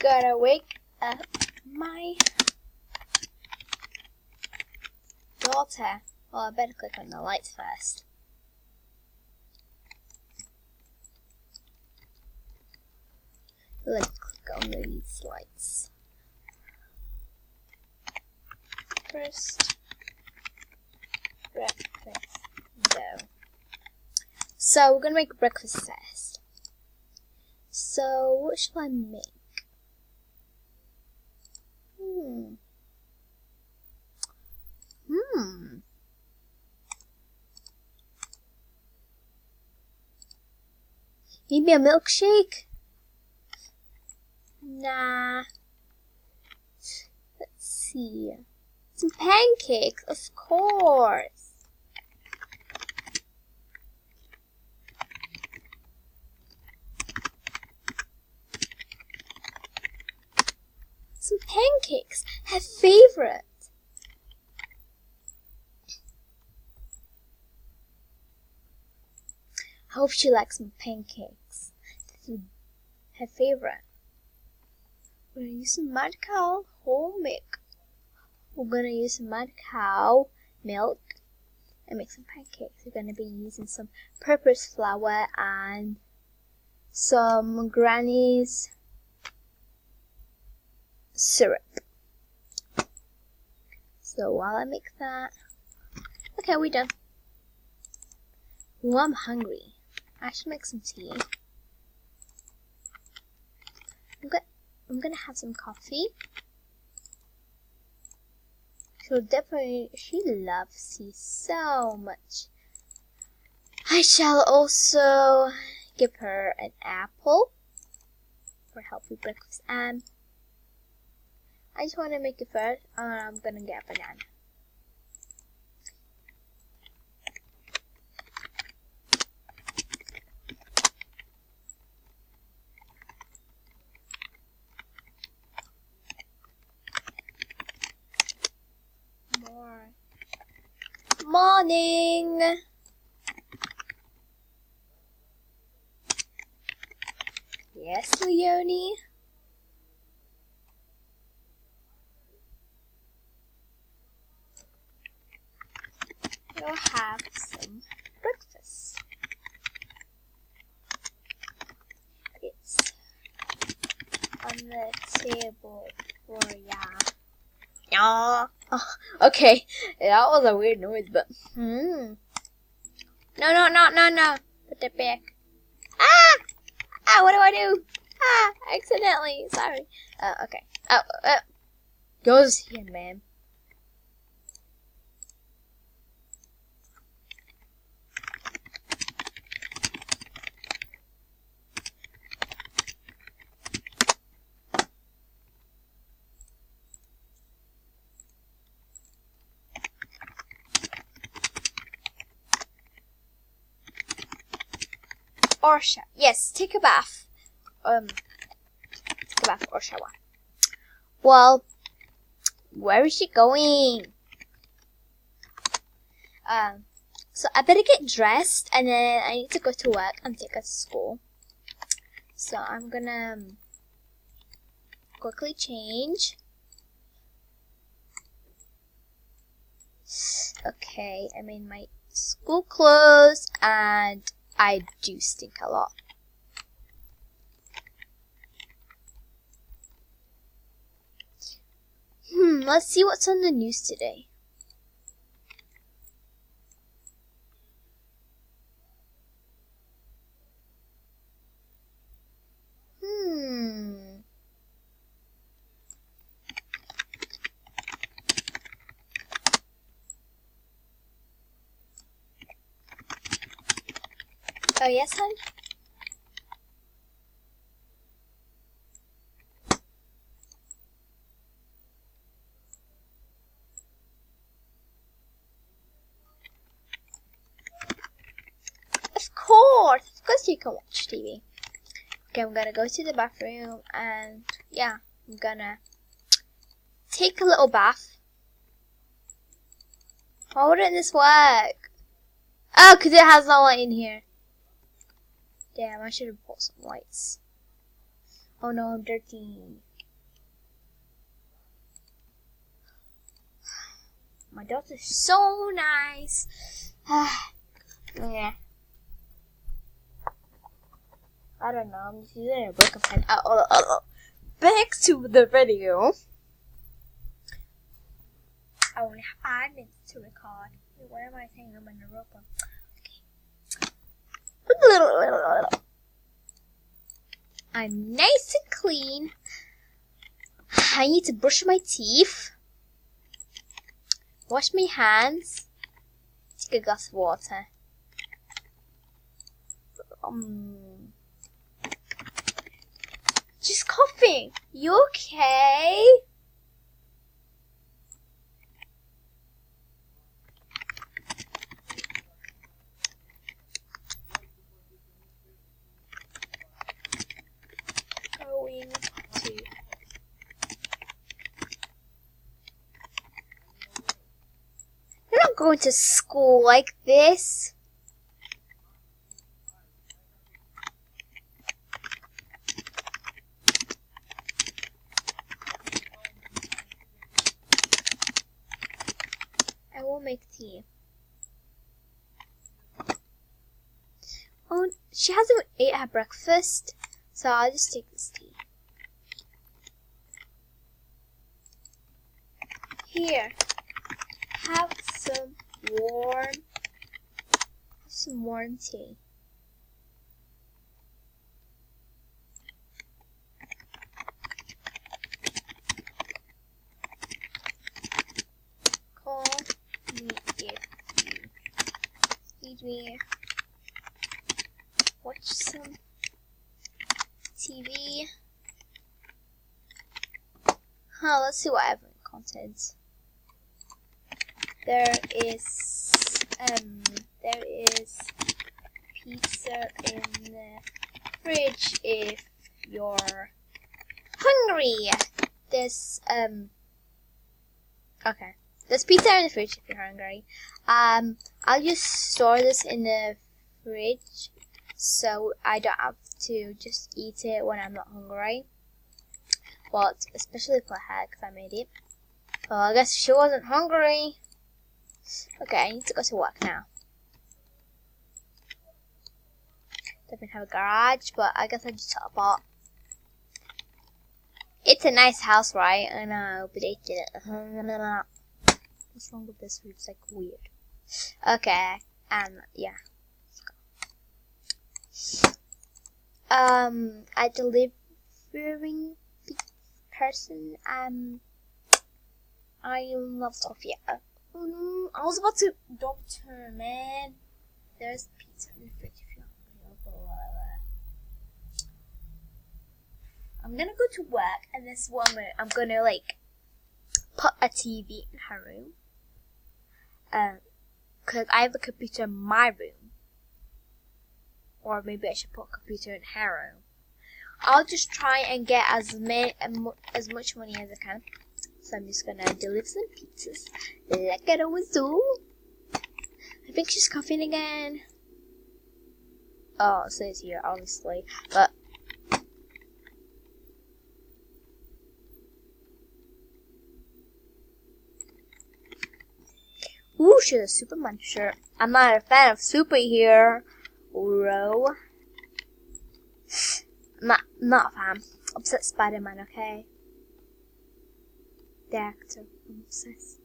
gotta wake up my daughter. Well, I better click on the lights first. Let's click on these lights. First, breakfast dough. So we're gonna make breakfast first. So what shall I make? Maybe a milkshake? Nah. Let's see. Some pancakes, of course. Some pancakes, her favorite. I hope she likes some pancakes. This is her favorite. We're gonna use some mad cow whole milk. We're gonna use some mad cow milk and make some pancakes. We're gonna be using some purpose flour and some granny's syrup. So while I make that, okay, we're done. Ooh, I'm hungry. I should make some tea. I'm gonna have some coffee. She loves tea so much. I shall also give her an apple for healthy breakfast, and I just want to make it first. I'm gonna get a banana. Morning. Yes, Leonie. We'll have some breakfast. It's on the table for ya. Oh, okay, that was a weird noise, but No, put that back. What do I do? Accidentally, sorry. Okay. Goes here, man. Or shower. Yes, take a bath. Take a bath or shower. Well, where is she going? So I better get dressed, and then I need to go to work and take her to school. So I'm gonna quickly change. Okay, I'm in my school clothes, and I do stink a lot. Let's see what's on the news today. Oh, yes, hon? Of course you can watch TV. Okay, I'm gonna go to the bathroom, and yeah, I'm gonna take a little bath. Why wouldn't this work? Oh, because it has no light in here. Damn, I should have put some lights. Oh no, I'm dirty. My daughter's so nice. Yeah. I don't know. I'm just using a broken pen. Back to the video. I only have 5 minutes to record. Wait, what am I saying? I'm in the robot. Okay. I'm nice and clean. I need to brush my teeth. Wash my hands. Take a glass of water. Just coughing. You okay? Going to. You're not going to school like this. I will make tea. Oh, she hasn't ate her breakfast, so I'll just take this tea. Here, have some warm tea. Call me if you need me. Watch some TV. Let's see what I have in content. There is pizza in the fridge if you're hungry. Okay. There's pizza in the fridge if you're hungry. I'll just store this in the fridge so I don't have to just eat it when I'm not hungry. But especially for her, because I made it. Well, I guess she wasn't hungry. Okay, I need to go to work now. Don't even have a garage, but I guess I just teleport. It's a nice house, right? I know, but it didn't. What's wrong with this? It's like weird. Okay, yeah. A delivering person. I love Sophia. I was about to doctor, man. There's pizza in the fridge if you're hungry. I'm gonna go to work, and this woman, I'm gonna like put a TV in her room. Cause I have a computer in my room. Or maybe I should put a computer in her room. I'll just try and get as much money as I can. So I'm just gonna deliver some pizzas. Like I always do. I think she's coughing again. Oh, it says here, obviously. But ooh, she's a Superman shirt. I'm not a fan of superhero. Not a fan. Obsessed Spider-Man, okay? The actor. I'm obsessed.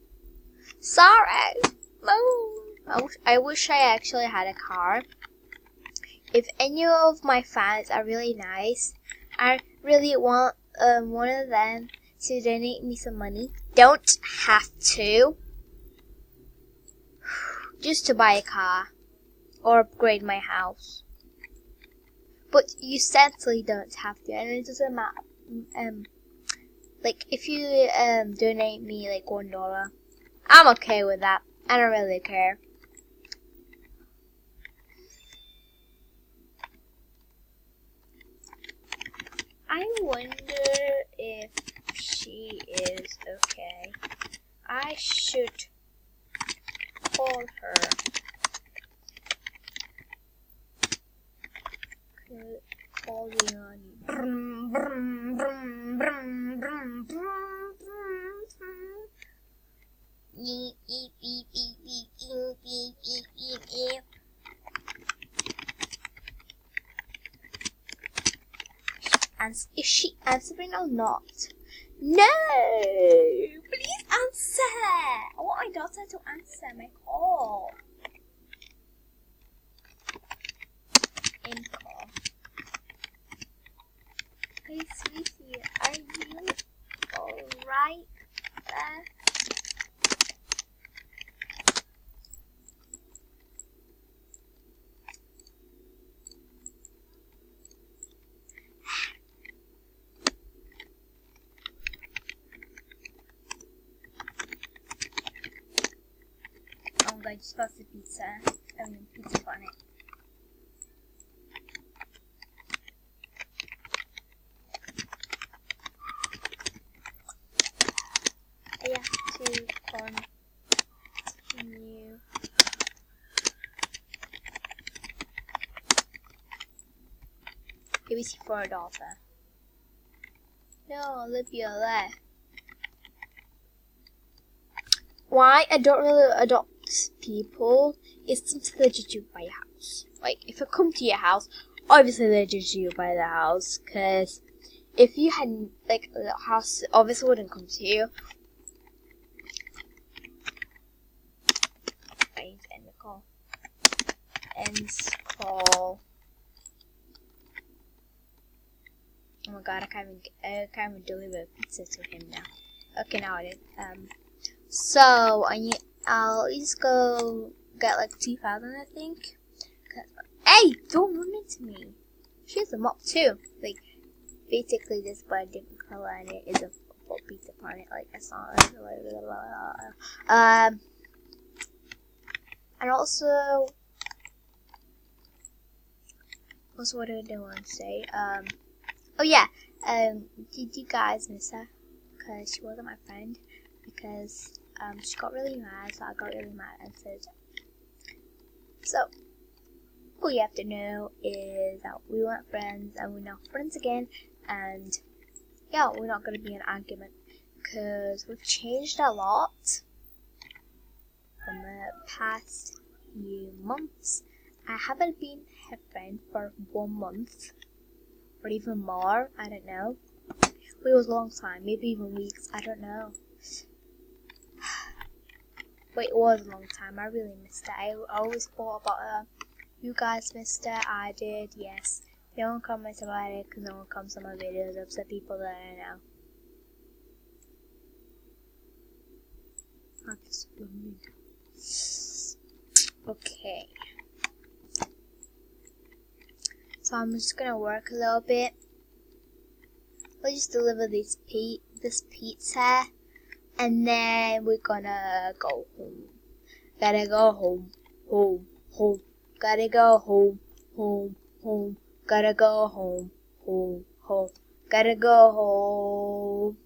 Sorry! No! I wish I actually had a car. If any of my fans are really nice, I really want one of them to donate me some money. Don't have to. Just to buy a car. Or upgrade my house. But you sadly don't have to, and it doesn't matter. Like if you donate me like $1, I'm okay with that. I don't really care. I wonder if she is okay. I should call her. Calling on you. Brum, brum, brum, brum, brum, brum, brum, brum. Beep, beep, beep, beep, beep, beep, beep, beep, beep. And is she answering or not? No! Please answer! I want my daughter to answer my call. End call. Hey, sweetie, are you alright there? Oh my god, I just got the pizza. I mean, pizza on it. I have to continue. ABC for a daughter. No, Olivia left. Why I don't really adopt people is something they judge you by your house. Like, if I come to your house, obviously they judge you by the house, because if you had, like, a little house, obviously wouldn't come to you. I need to end the call. Ends call. Oh my god, I can't even deliver pizza to him now. Okay, now I did. So I'll just go get like 2,000, I think. Hey, don't run into me. She has a mop too. Like, basically this but a different color and it is a football pizza on it. Like, I saw it. And also what did I want to say? Oh yeah, did you guys miss her? Because she wasn't my friend. Because she got really mad, so I got really mad and said, so all you have to know is that we weren't friends and we're now friends again, and yeah, we're not going to be in an argument because we've changed a lot from the past few months. I haven't been her friend for 1 month or even more, I don't know. It was a long time, maybe even weeks, I don't know. But it was a long time. I really missed her. I always thought about her. You guys missed her. I did. Yes. No one comments about it because no one comes on my videos. Upset people that I know. Okay. So I'm just gonna work a little bit. We'll just deliver this pizza. And then we're gonna go home. Gotta go home, home, home. Gotta go home, home, home. Gotta go home, home, home. Gotta go home.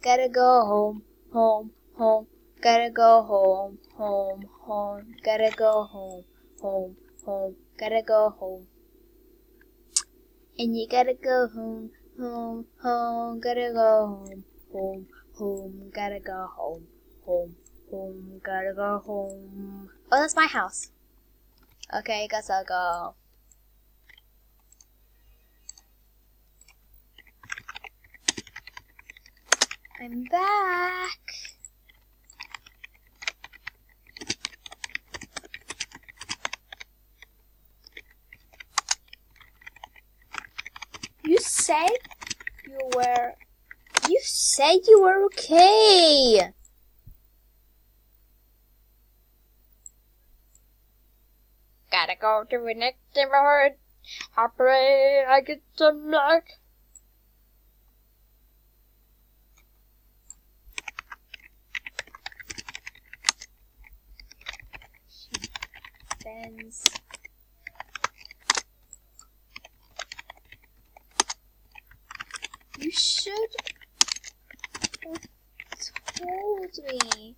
Gotta go home, home, home. Gotta go home, home, home. Gotta go home, home, home. Gotta go home. And you gotta go home, home, home. Gotta go home, home. Home, gotta go home, home, home, gotta go home. Oh, that's my house. Okay, guess I'll go. I'm back. You said you were okay. Gotta go to the next neighborhood. I pray I get some luck. She bends. You should have told me.